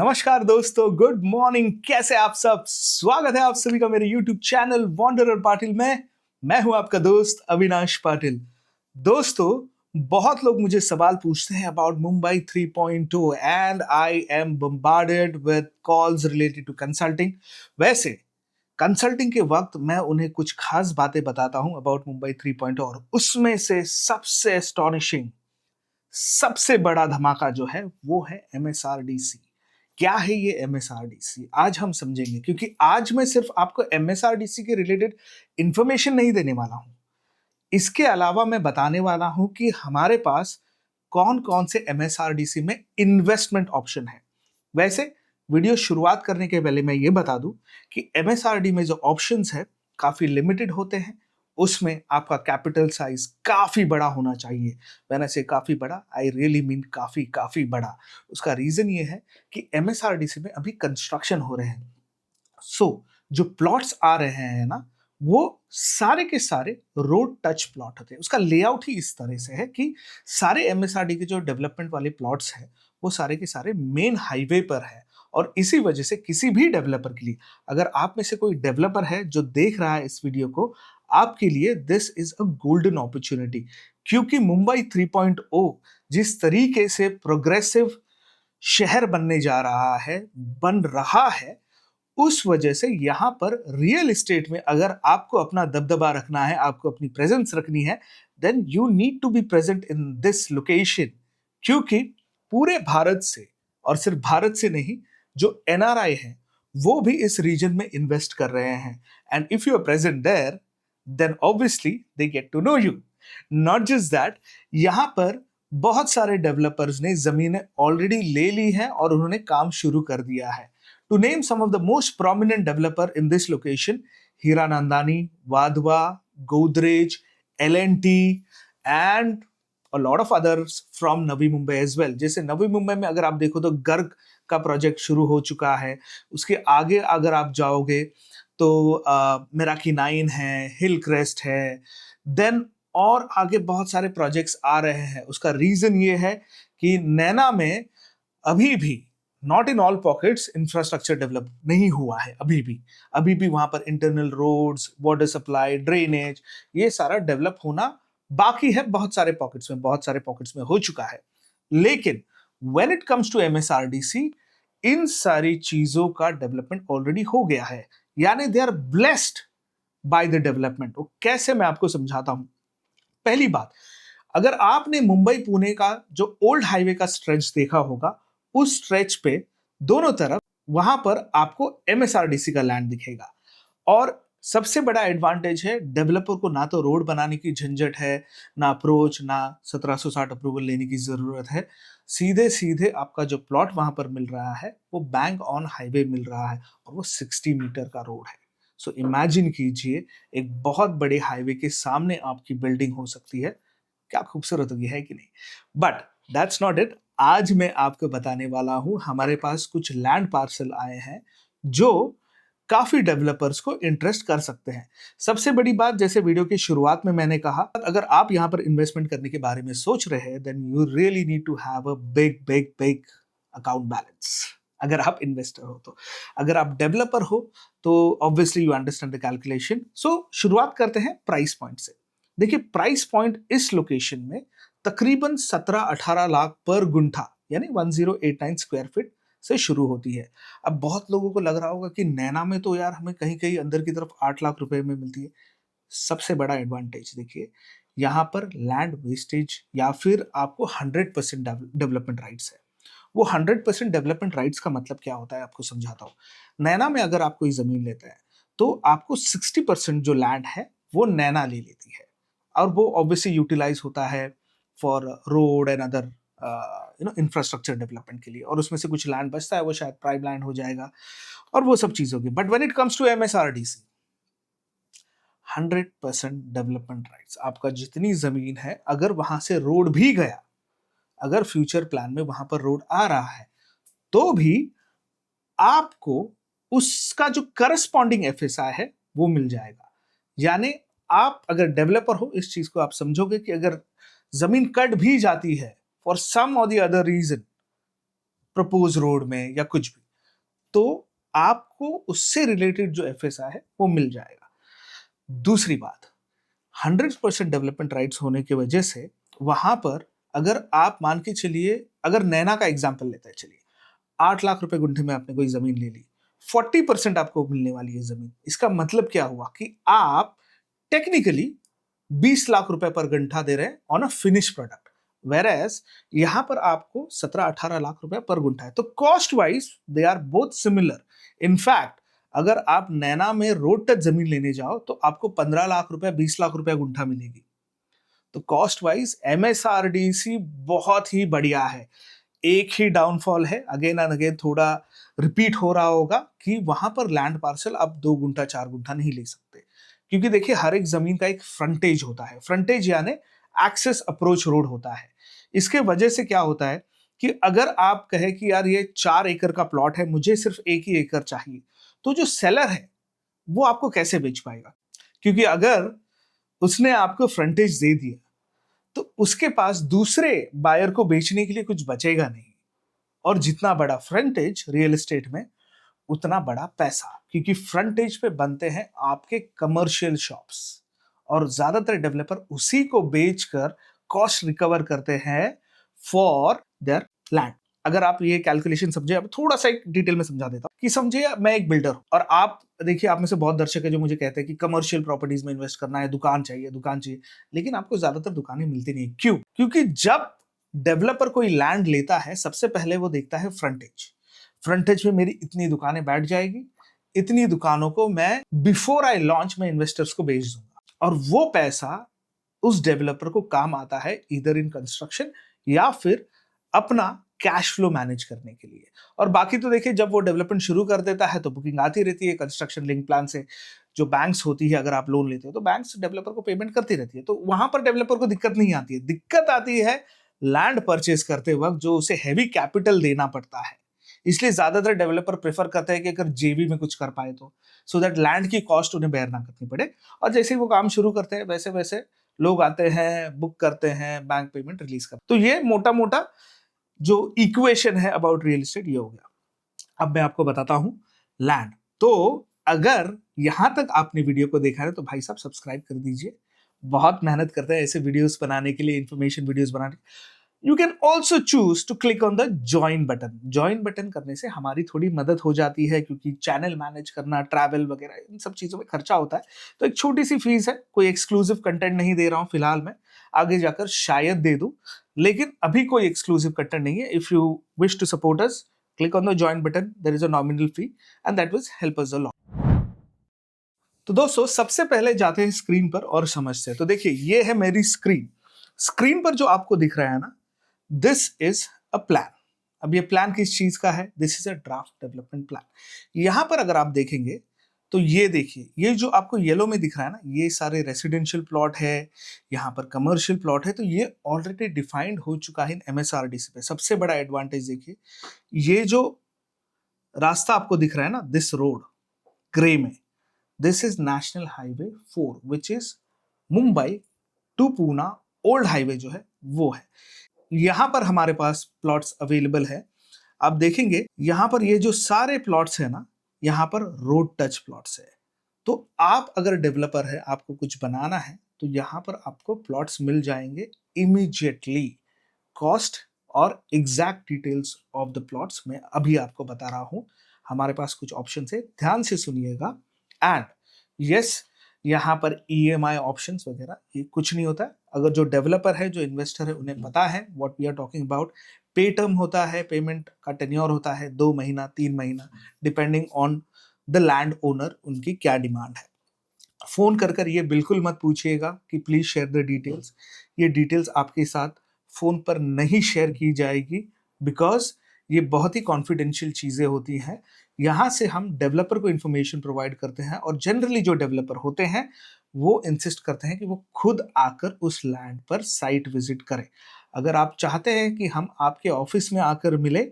नमस्कार दोस्तों, good morning. कैसे आप सब? स्वागत है आप सभी का मेरे YouTube चैनल वॉन्डरर पाटिल में। मैं हूं आपका दोस्त अविनाश पाटिल। दोस्तों, बहुत लोग मुझे सवाल पूछते हैं about Mumbai 3.0 and I am bombarded with calls related to consulting. वैसे कंसल्टिंग के वक्त मैं उन्हें कुछ खास बातें बताता हूं अबाउट मुंबई 3.0 और उसमें से सबसे एस्टॉनिशिंग, सबसे बड़ा धमाका जो है वो है MSRDC। क्या है ये MSRDC? आज हम समझेंगे, क्योंकि आज मैं सिर्फ आपको MSRDC के रिलेटेड इंफॉर्मेशन नहीं देने वाला हूं। इसके अलावा मैं बताने वाला हूं कि हमारे पास कौन कौन से MSRDC में इन्वेस्टमेंट ऑप्शन है। वैसे वीडियो शुरुआत करने के पहले मैं ये बता दूं कि MSRD में जो ऑप्शंस है काफी लिमिटेड होते हैं। उसमें आपका कैपिटल साइज काफी बड़ा होना चाहिए। व्हेन आई से काफी बड़ा, आई रियली मीन काफी काफी बड़ा। उसका रीजन ये है कि MSRDC में अभी कंस्ट्रक्शन हो रहे हैं। जो प्लॉट्स आ रहे हैं ना, वो सारे के सारे रोड टच प्लॉट होते हैं। उसका लेआउट ही इस तरह से है कि सारे MSRD के जो डेवलपमेंट वाले प्लॉट्स हैं वो सारे के सारे मेन हाईवे पर है। और इसी वजह से किसी भी डेवलपर के लिए, अगर आप में से कोई डेवलपर है जो देख रहा है इस वीडियो को, आपके लिए this is a golden opportunity. क्योंकि मुंबई 3.0 जिस तरीके से प्रोग्रेसिव शहर बनने जा रहा है, बन रहा है, उस वजह से यहां पर रियल एस्टेट में अगर आपको अपना दबदबा रखना है, आपको अपनी प्रेजेंस रखनी है, then you need to be present in this location. क्योंकि पूरे भारत से, और सिर्फ भारत से नहीं, जो NRI है वो भी इस रीजन में इन्वेस्ट कर रहे हैं। And if you are present there, then obviously they get to know you. Not just that, यहां पर बहुत सारे डेवलपर्स ने जमीनें ऑलरेडी ले ली हैं और उन्होंने काम शुरू कर दिया है। To name some of the most prominent developer in this location, Hiranandani, Vadhva, Godrej, L&T, and a lot of others from Navi Mumbai as well. जैसे नवी मुंबई में अगर आप देखो तो गर्ग का प्रोजेक्ट शुरू हो चुका है। उसके आगे अगर आप जाओगे तो मेराकी 9 है, हिल क्रेस्ट है, देन और आगे बहुत सारे प्रोजेक्ट्स आ रहे हैं। उसका रीजन ये है कि नैना में अभी भी not in all pockets infrastructure develop नहीं हुआ है। अभी भी वहां पर internal roads, water supply, drainage, ये सारा डेवलप होना बाकी है। बहुत सारे पॉकेट्स में हो चुका है। लेकिन when it comes to MSRDC, इन सारी चीजों का डेवलपमेंट ऑलरेडी हो गया है। यानी they are blessed by the development. वो कैसे, मैं आपको समझाता हूं। पहली बात, अगर आपने मुंबई पुणे का जो ओल्ड हाईवे का स्ट्रेच देखा होगा, उस स्ट्रेच पे दोनों तरफ वहां पर आपको MSRDC का लैंड दिखेगा। और सबसे बड़ा एडवांटेज है, डेवलपर को ना तो रोड बनाने की झंझट है, ना अप्रोच, ना 1760 अप्रूवल लेने की जरूरत है। सीधे सीधे आपका जो प्लॉट वहां पर मिल रहा है वो बैंक ऑन हाईवे मिल रहा है, और वो 60 मीटर का रोड है। सो इमेजिन कीजिए, एक बहुत बड़े हाईवे के सामने आपकी बिल्डिंग हो सकती है। क्या खूबसूरत होगी, है कि नहीं? But that's not it. आज मैं आपको बताने वाला हूं, हमारे पास कुछ लैंड पार्सल आए हैं जो काफी डेवलपर्स को इंटरेस्ट कर सकते हैं। सबसे बड़ी बात, जैसे वीडियो की शुरुआत में मैंने कहा, अगर आप यहां पर इन्वेस्टमेंट करने के बारे में सोच रहे हैं, then you really need to have a big big big account balance. अगर आप इन्वेस्टर हो तो, अगर आप डेवलपर हो तो obviously you understand the calculation. So शुरुआत करते हैं प्राइस पॉइंट से। देखिए, प्राइस पॉइंट इस लोकेशन में तकरीबन 17-18 लाख पर गुंठा, यानी 1089 स्क्वायर फीट से शुरू होती है। अब बहुत लोगों को लग रहा होगा कि नैना में तो यार हमें कहीं कहीं अंदर की तरफ 8 लाख रुपए में मिलती है। सबसे बड़ा एडवांटेज देखिए, यहाँ पर लैंड वेस्टेज या फिर आपको 100% डेवलपमेंट राइट्स है। वो 100% डेवलपमेंट राइट्स का मतलब क्या होता है, आपको समझाता हूँ। नैना में अगर आप कोई जमीन लेते हैं तो आपको 60% जो लैंड है वो नैना ले लेती है, और वो ऑब्वियसली यूटिलाइज होता है for road and other infrastructure development के लिए, और उसमें से कुछ लैंड बचता है वो शायद प्राइम लैंड हो जाएगा और वो सब चीज होगी। But when it comes to MSRDC, 100% development rights. आपका जितनी जमीन है, अगर वहां से रोड भी गया, अगर फ्यूचर प्लान में वहां पर रोड आ रहा है, तो भी आपको उसका जो करस्पॉन्डिंग FSI है वो मिल जाएगा। यानी आप अगर डेवलपर हो, इस चीज को आप समझोगे कि अगर जमीन कट भी जाती है फॉर सम और the other reason, propose road में या कुछ भी, तो आपको उससे रिलेटेड जो एफएसआई है वो मिल जाएगा। दूसरी बात, 100% डेवलपमेंट राइट्स होने की वजह से वहां पर अगर आप मान के चलिए, अगर नैना का एग्जाम्पल लेते हैं, चलिए 8 लाख रुपए गुंठे में आपने कोई जमीन ले ली, 40% आपको मिलने वाली है जमीन। इसका मतलब क्या हुआ कि आप टेक्निकली 20 लाख रुपए पर गुंठा दे रहे हैं on a finish product, whereas यहां पर आपको 17-18 लाख रुपए पर गुंठा है। तो cost wise they are both similar. In fact अगर आप नैना में रोड टच जमीन लेने जाओ तो आपको 15 लाख रुपए 20 लाख रुपए गुंठा मिलेगी। तो कॉस्ट वाइज एमएसआरडीसी बहुत ही बढ़िया है। एक ही डाउनफॉल है, अगेन एंड अगेन थोड़ा रिपीट हो रहा होगा कि वहां पर लैंड पार्सल आप 2 गुंठा 4 गुंठा नहीं ले सकते, क्योंकि देखिए हर एक जमीन का एक फ्रंटेज होता है। फ्रंटेज यानी एक्सेस अप्रोच रोड होता है। इसके वजह से क्या होता है कि अगर आप कहे कि यार ये 4 एकड़ का प्लॉट है, मुझे सिर्फ 1 ही एकड़ चाहिए, तो जो सेलर है वो आपको कैसे बेच पाएगा? क्योंकि अगर उसने आपको फ्रंटेज दे दिया तो उसके पास दूसरे बायर को बेचने के लिए कुछ बचेगा नहीं। और जितना बड़ा फ्रंटेज रियल एस्टेट में, उतना बड़ा पैसा, क्योंकि फ्रंटेज पे बनते हैं आपके कमर्शियल शॉप्स, और ज्यादातर डेवलपर उसी को बेचकर कॉस्ट रिकवर करते हैं फॉर देयर लैंड। अगर आप ये कैलकुलेशन समझे, अब थोड़ा सा एक डिटेल में समझा देता हूं कि समझिए मैं एक बिल्डर हूं और आप देखिए, आप में से बहुत दर्शक है जो मुझे कहते हैं कि कमर्शियल प्रॉपर्टीज में इन्वेस्ट करना है, दुकान चाहिए दुकान चाहिए, लेकिन आपको ज्यादातर दुकानें मिलती नहीं। क्यों? क्योंकि जब डेवलपर कोई लैंड लेता है, सबसे पहले वो देखता है फ्रंटेज। फ्रंटेज में मेरी इतनी दुकानें बैठ जाएगी, इतनी दुकानों को मैं बिफोर आई लॉन्च में इन्वेस्टर्स को बेच दूंगा, और वो पैसा उस डेवलपर को काम आता है इधर इन कंस्ट्रक्शन या फिर अपना कैश फ्लो मैनेज करने के लिए। और बाकी तो देखिए, जब वो डेवलपमेंट शुरू कर देता है तो बुकिंग आती रहती है कंस्ट्रक्शन लिंक प्लान से। जो बैंक्स होती है, अगर आप लोन लेते हो तो बैंक्स डेवलपर को पेमेंट करती रहती है, तो वहां पर डेवलपर को दिक्कत नहीं आती है। दिक्कत आती है लैंड परचेज करते वक्त, जो उसे हैवी कैपिटल देना पड़ता है। इसलिए ज्यादातर डेवलपर प्रेफर करते हैं कि अगर जेवी में कुछ कर पाए तो, सो दैट लैंड की कॉस्ट उन्हें बेयर ना करनी पड़े। और जैसे ही वो काम शुरू करते हैं, वैसे वैसे लोग आते हैं, बुक करते हैं, बैंक पेमेंट रिलीज करते हैं। तो ये मोटा मोटा जो इक्वेशन है अबाउट रियल एस्टेट, ये हो गया। अब मैं आपको बताता हूं लैंड। तो अगर यहां तक आपने वीडियो को देखा है तो भाई साहब सब्सक्राइब कर दीजिए। बहुत मेहनत करते हैं ऐसे वीडियोस बनाने के लिए, इंफॉर्मेशन वीडियोस बनाने। You can also choose to click on the join button. Join button करने से हमारी थोड़ी मदद हो जाती है, क्योंकि चैनल मैनेज करना, ट्रैवल वगैरह, इन सब चीजों में खर्चा होता है। तो एक छोटी सी फीस है, कोई एक्सक्लूसिव कंटेंट नहीं दे रहा हूं फिलहाल मैं, आगे जाकर शायद दे दूं, लेकिन अभी कोई एक्सक्लूसिव कंटेंट नहीं है। If you wish to support us, click on the join button. There is a nominal fee and that will help us a lot. तो दोस्तों, सबसे पहले जाते हैं स्क्रीन पर और समझते हैं। तो देखिए, ये है मेरी स्क्रीन। स्क्रीन पर जो आपको दिख रहा है ना, दिस इज अ प्लान। अब ये प्लान किस चीज का है? This is a draft development plan. यहां पर अगर आप देखेंगे तो ये देखिए, ये जो आपको येलो में दिख रहा है ना, ये सारे रेसिडेंशियल प्लॉट है, यहाँ पर कमर्शियल प्लॉट है। तो ये ऑलरेडी डिफाइंड हो चुका है इन एमएसआरडीसी पे। सबसे बड़ा एडवांटेज देखिए, ये जो रास्ता आपको दिख रहा है ना, दिस रोड ग्रे में, this is national highway 4 which is Mumbai to Poona old highway जो है वो है। यहां पर हमारे पास प्लॉट्स अवेलेबल है। आप देखेंगे यहां पर ये जो सारे प्लॉट्स है ना, यहां पर रोड टच प्लॉट्स है। तो आप अगर डेवलपर है, आपको कुछ बनाना है, तो यहां पर आपको प्लॉट्स मिल जाएंगे इमीडिएटली। कॉस्ट और exact details of the plots मैं अभी आपको बता रहा हूं। हमारे पास कुछ ऑप्शन है, ध्यान से सुनिएगा। एंड यस, यहाँ पर ईएमआई ऑप्शंस वगैरह ये कुछ नहीं होता है। अगर जो डेवलपर है, जो इन्वेस्टर है, उन्हें पता है what we are talking about. Pay term होता है, पेमेंट का टेन्योर होता है 2 महीना 3 महीना, depending on the land owner, उनकी क्या डिमांड है। फोन कर ये बिल्कुल मत पूछिएगा कि प्लीज शेयर द डिटेल्स। ये डिटेल्स आपके साथ फोन पर नहीं शेयर की जाएगी, बिकॉज ये बहुत ही कॉन्फिडेंशियल चीजें होती हैं। यहाँ से हम डेवलपर को इंफॉर्मेशन प्रोवाइड करते हैं, और जनरली जो डेवलपर होते हैं वो इंसिस्ट करते हैं कि वो खुद आकर उस लैंड पर साइट विजिट करें। अगर आप चाहते हैं कि हम आपके ऑफिस में आकर मिले,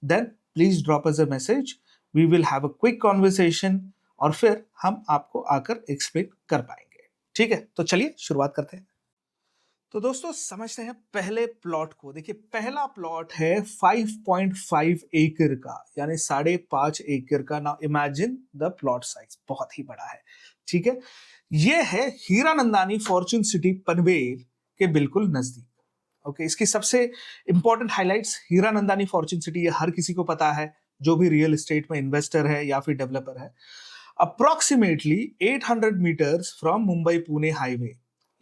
then please drop us a message, we will have a quick conversation, और फिर हम आपको आकर एक्सप्लेन कर पाएंगे। ठीक है, तो चलिए शुरुआत करते हैं। तो दोस्तों समझते हैं पहले प्लॉट को। देखिए पहला प्लॉट है 5.5 एकड़ का, यानी 5.5 एकड़ का। Now imagine the plot size, बहुत ही बड़ा है। ठीक है, ये है हीरानंदानी फॉर्चून सिटी पनवेल के बिल्कुल नजदीक। ओके, इसकी सबसे important highlights, Hiranandani Fortune city, ये हर किसी को पता है जो भी रियल एस्टेट में इन्वेस्टर है या फिर डेवलपर है। Approximately 800 metres from Mumbai Pune highway,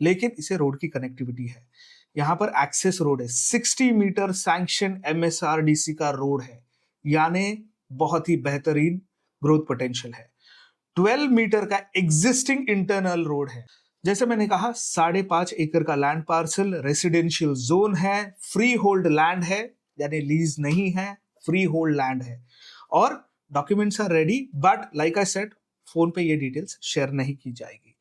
लेकिन इसे रोड की कनेक्टिविटी है। यहां पर एक्सेस रोड है, 60 मीटर सैंक्शन एमएसआरडीसी का रोड है, यानी बहुत ही बेहतरीन ग्रोथ पोटेंशियल है। 12 मीटर का एग्जिस्टिंग इंटरनल रोड है। जैसे मैंने कहा 5.5 एकड़ का लैंड पार्सल, रेसिडेंशियल जोन है, फ्री होल्ड लैंड है, यानी लीज नहीं है, फ्री होल्ड लैंड है, और documents are ready. But like I said, phone पे ये डिटेल्स शेयर नहीं की जाएगी।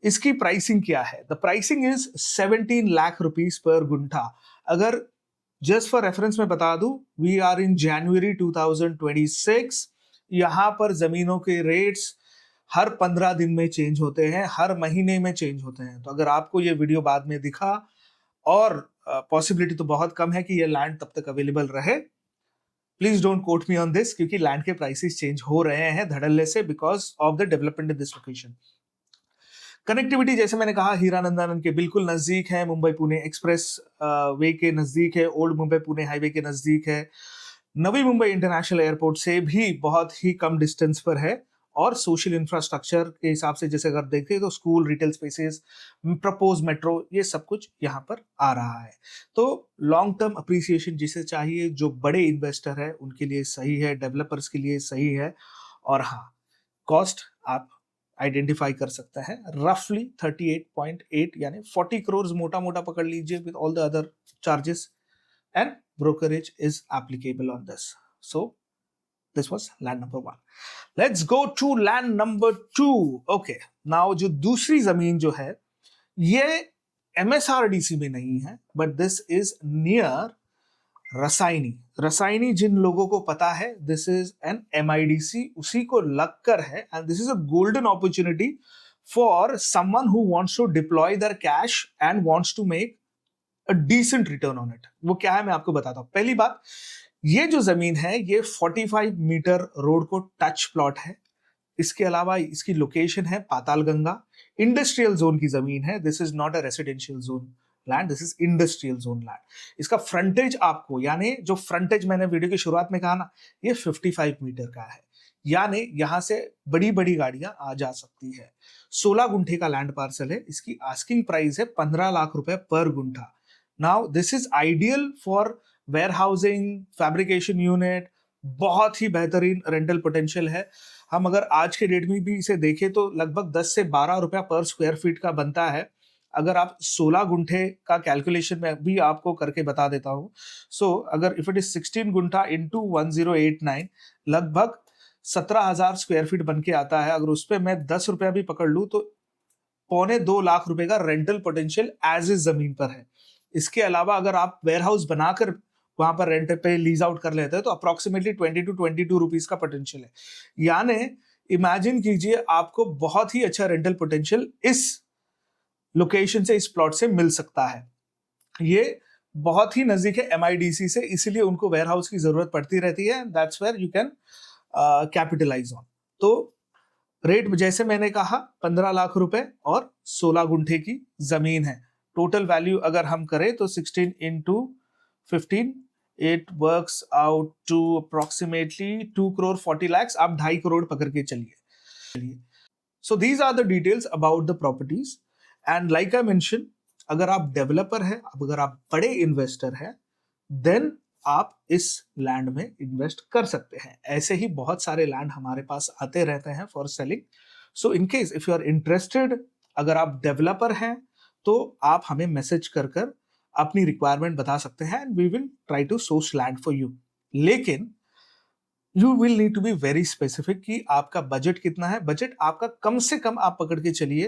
इसकी प्राइसिंग क्या है? The pricing is 17 lakh rupees पर गुंठा। अगर जस्ट फॉर रेफरेंस में बता दूं, वी आर इन जनवरी 2026। यहां पर जमीनों के रेट्स हर 15 दिन में चेंज होते हैं, हर महीने में चेंज होते हैं। तो अगर आपको ये वीडियो बाद में दिखा, और पॉसिबिलिटी तो बहुत कम है कि ये लैंड तब तक अवेलेबल रहे, please don't quote me on this, क्योंकि लैंड के प्राइसेस चेंज हो रहे हैं धड़ल्ले से because of the development in this location. Connectivity जैसे मैंने कहा हीरानंदानन के बिल्कुल नजदीक है, मुंबई पुणे एक्सप्रेस वे के नजदीक है, ओल्ड मुंबई पुणे हाईवे के नजदीक है, नवी मुंबई इंटरनेशनल एयरपोर्ट से भी बहुत ही कम डिस्टेंस पर है, और सोशल इंफ्रास्ट्रक्चर के हिसाब से जैसे अगर देखें तो school, retail spaces, propose metro, ये सब कुछ यहाँ पर आ रहा है। तो लॉन्ग टर्म अप्रिसिएशन जिसे चाहिए, जो बड़े इन्वेस्टर है उनके लिए सही है, डेवलपर्स के लिए सही है। और हाँ, कॉस्ट आप आइडेंटिफाई कर सकते हैं, रफली 38.8 यानी 40 करोड़ मोटा मोटा पकड़ लीजिए, with all the other charges, and brokerage is applicable on this. So this was land number 1. Let's go to land number 2. Okay, now जो दूसरी जमीन जो है, ये MSRDC में नहीं है, but this is near Rasayani. Rasayani जिन लोगों को पता है, दिस इज एन MIDC, उसी को लगकर है, and this is a golden opportunity for someone who wants to deploy their cash and wants to make a decent return on it. वो क्या है मैं आपको बताता हूं। पहली बात, ये जो जमीन है ये 45 मीटर रोड को टच प्लॉट है। इसके अलावा इसकी लोकेशन है पाताल गंगा, इंडस्ट्रियल जोन की जमीन है। This is not a residential zone land, this is industrial zone land. इसका फ्रंटेज आपको, यानी जो फ्रंटेज मैंने वीडियो की शुरुआत में कहा ना, ये 55 मीटर का है, यानी यहां से बड़ी बड़ी गाड़ियां आ जा सकती है। 16 गुंठे का लैंड पार्सल है। इसकी आस्किंग प्राइस है 15 लाख रुपए पर गुंठा। Now this is ideal for warehousing, fabrication unit, बहुत ही बेहतरीन रेंटल पोटेंशियल है। हम अगर आज के डेट में भी इसे देखें तो लगभग 10 से 12 रुपया पर स्क्वायर फीट का बनता है। अगर आप 16 गुंठे का कैलकुलेशन में भी आपको करके बता देता हूं। सो अगर if it is 16 guntha into 1089, लगभग 17,000 स्क्वायर फीट बन के आता है। अगर उस पर मैं 10 रुपया भी पकड़ लूं तो 2.25 लाख रुपए का रेंटल पोटेंशियल एज इज जमीन पर है। इसके अलावा अगर आप वेयर हाउस बनाकर वहां पर रेंट पे लीज आउट कर लेते हैं तो अप्रोक्सीमेटली 20 to 22 रुपीज का पोटेंशियल है। यानी इमेजिन कीजिए, आपको बहुत ही अच्छा रेंटल पोटेंशियल इस लोकेशन से, इस प्लॉट से मिल सकता है। ये बहुत ही नजदीक है MIDC से, इसीलिए उनको वेयर हाउस की जरूरत पड़ती रहती है। That's where you can capitalise on. तो रेट जैसे मैंने कहा 15 लाख रुपए और 16 गुंठे की जमीन है। टोटल वैल्यू अगर हम करें तो 16 into 15, it works out to approximately 2 crore 40 lakhs। आप 2.5 करोड़ पकड़ के चलिए। So these are the details about the properties, and like I mentioned, अगर आप डेवलपर हैं, अगर आप बड़े इन्वेस्टर हैं, देन आप इस लैंड में इन्वेस्ट कर सकते हैं। ऐसे ही बहुत सारे लैंड हमारे पास आते रहते हैं for selling. So in case if you are interested, अगर आप डेवलपर हैं तो आप हमें मैसेज कर अपनी रिक्वायरमेंट बता सकते हैं, and we will try to source land for you. लेकिन you will need to be very specific कि आपका बजट कितना है। बजट आपका कम से कम आप पकड़ के चलिए,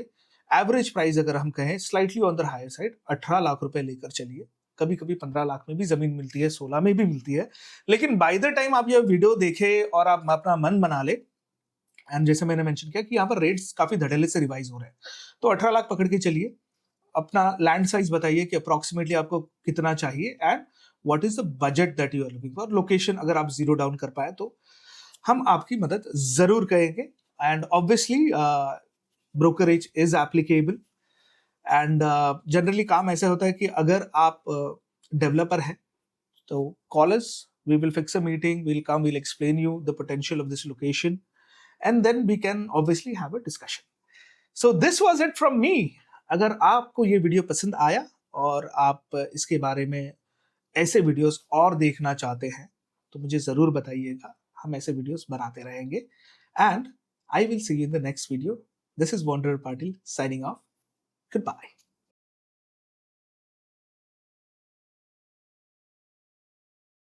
एवरेज प्राइस अगर हम कहें slightly on the higher side, 18 lakh रुपए लेकर चलिए। कभी कभी 15 लाख में भी जमीन मिलती है, 16 में भी मिलती है। लेकिन बाय द टाइम आप ये वीडियो देखें और आप अपना मन बना ले, एंड जैसे मैंने मेंशन किया कि यहाँ पर रेट्स काफी धड़ल्ले से रिवाइज हो रहे हैं, तो 18 लाख पकड़ के चलिए। अपना लैंड साइज बताइए कि अप्रोक्सीमेटली आपको कितना चाहिए and what is the budget that you are looking for. Location अगर आप जीरो डाउन कर पाए तो हम आपकी मदद जरूर करेंगे। And obviously brokerage is applicable. And generally काम ऐसा होता है कि अगर आप डेवलपर हैं तो call us, we will fix a meeting, we'll come, we'll explain you the potential of this location, and then we can obviously have a discussion. So this was it from me. अगर आपको ये video पसंद आया और आप इसके बारे में ऐसे वीडियोस और देखना चाहते हैं तो मुझे जरूर बताइएगा, हम ऐसे वीडियोस बनाते रहेंगे। And I will see you in the next video. This is wanderer Patil signing off. Goodbye.